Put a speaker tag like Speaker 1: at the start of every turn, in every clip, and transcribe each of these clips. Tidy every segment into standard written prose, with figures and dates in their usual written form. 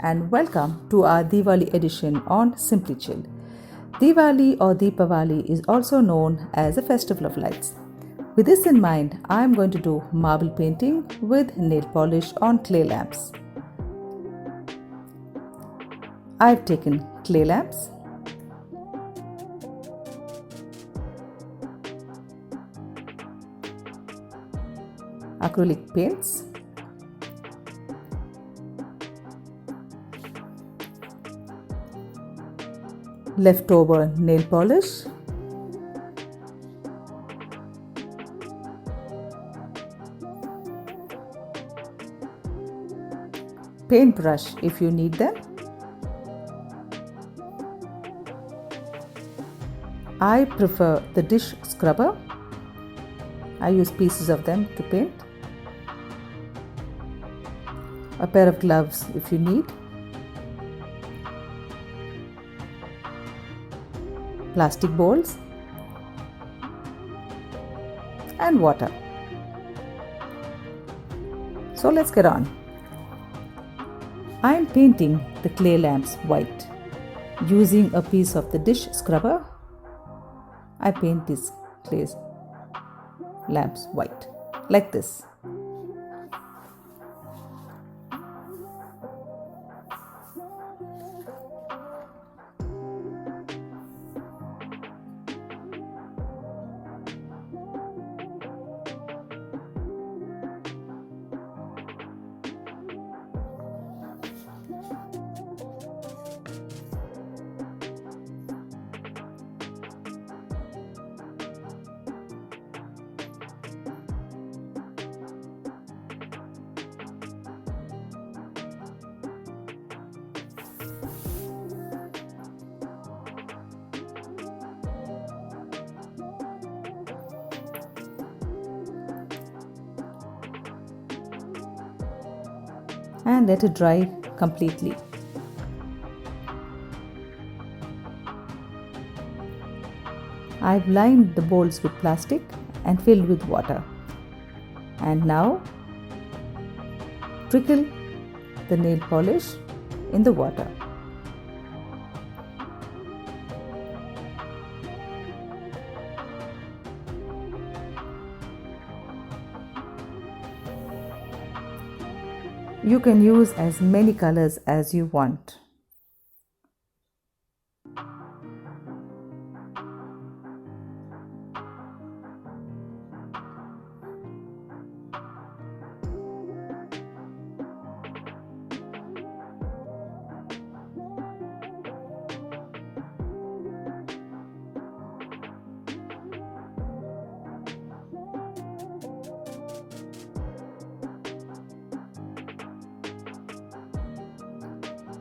Speaker 1: and welcome to our Diwali edition on Simply Chill. Diwali or Deepavali is also known as a festival of lights. With this in mind, I am going to do marble painting with nail polish on clay lamps. I've taken clay lamps, acrylic paints, leftover nail polish, paintbrush if you need them. I prefer the dish scrubber. I use pieces of them to paint. A pair of gloves if you need. Plastic bowls and water. So let's get on. I am painting the clay lamps white. Using a piece of the dish scrubber, I paint these clay lamps white like this. And let it dry completely. I've lined the bowls with plastic and filled with water. And now trickle the nail polish in the water. You can use as many colors as you want.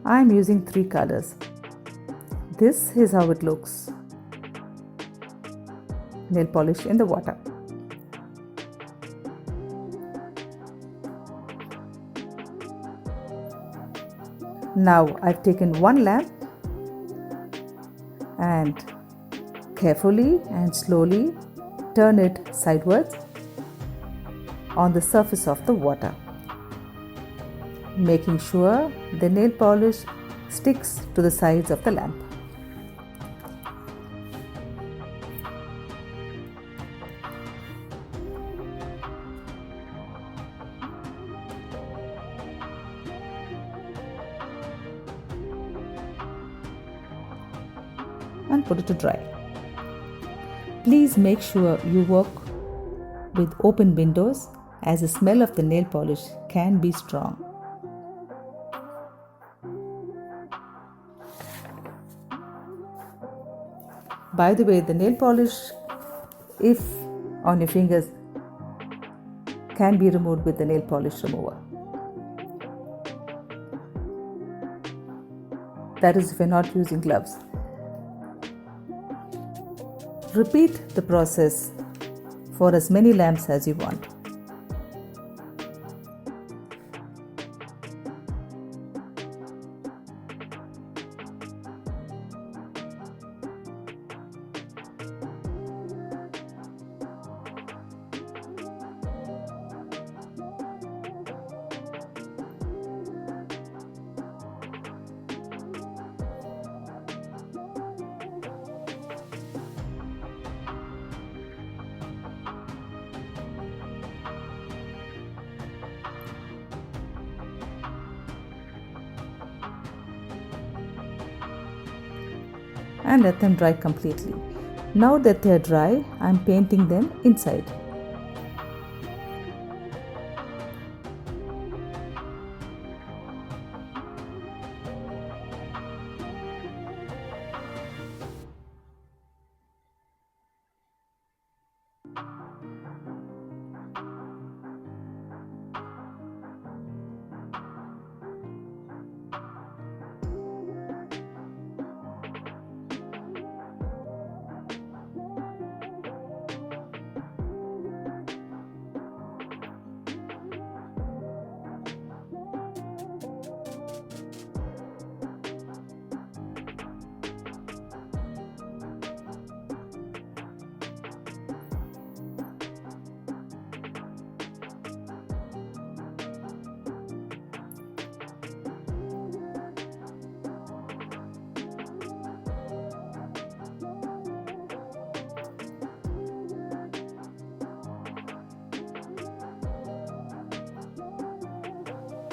Speaker 1: I am using 3 colors. This is how it looks. Nail polish in the water. Now I've taken one lamp and carefully and slowly turn it sideways on the surface of the water, making sure the nail polish sticks to the sides of the lamp. And put it to dry. Please make sure you work with open windows as the smell of the nail polish can be strong. By the way, the nail polish, if on your fingers, can be removed with the nail polish remover. That is if you're not using gloves. Repeat the process for as many lamps as you want. and let them dry completely. Now that they are dry, I am painting them inside.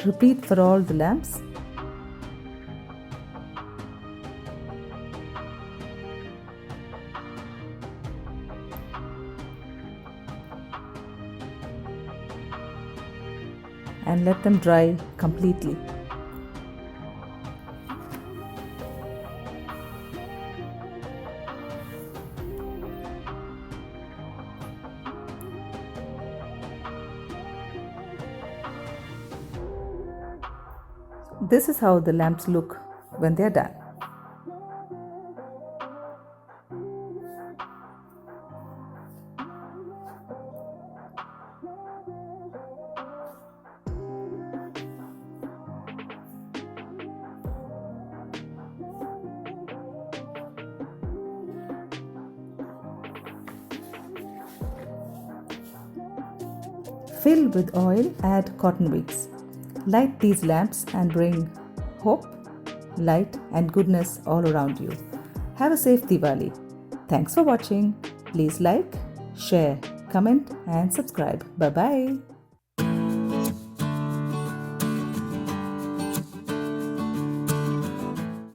Speaker 1: Repeat for all the lamps. And let them dry completely. This is how the lamps look when they are done. Fill with oil, add cotton wicks. Light these lamps and bring hope, light and goodness all around you. Have a safe Diwali. Thanks for watching. Please like, share, comment and subscribe. Bye-bye.